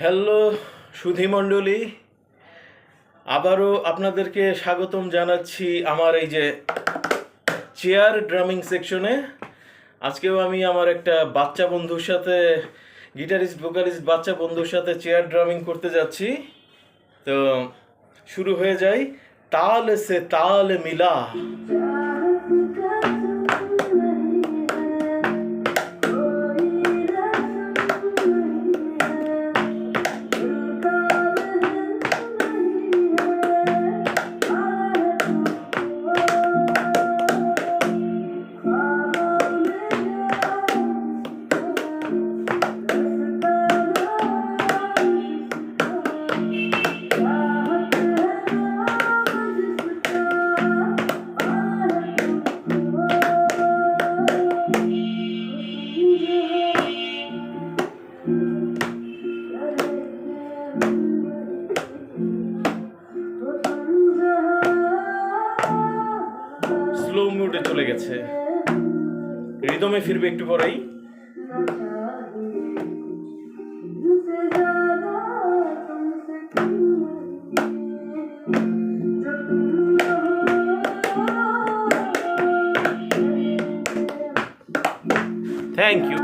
Hello সুধী মণ্ডলী, আবারও আপনাদেরকে স্বাগতম জানাচ্ছি আমার এই যে চেয়ার ড্রামিং সেকশনে। আজকেও আমি আমার একটা বাচ্চা বন্ধুর সাথে, গিটারিস্ট ভোকালিস্ট বাচ্চা বন্ধুর সাথে চেয়ার ড্রামিং করতে যাচ্ছি। তো শুরু হয়ে যায়। তাল সে তাল মিলা, স্লো মোডে চলে গেছে, রিদমে ফিরবে একটু পরেই। Thank you.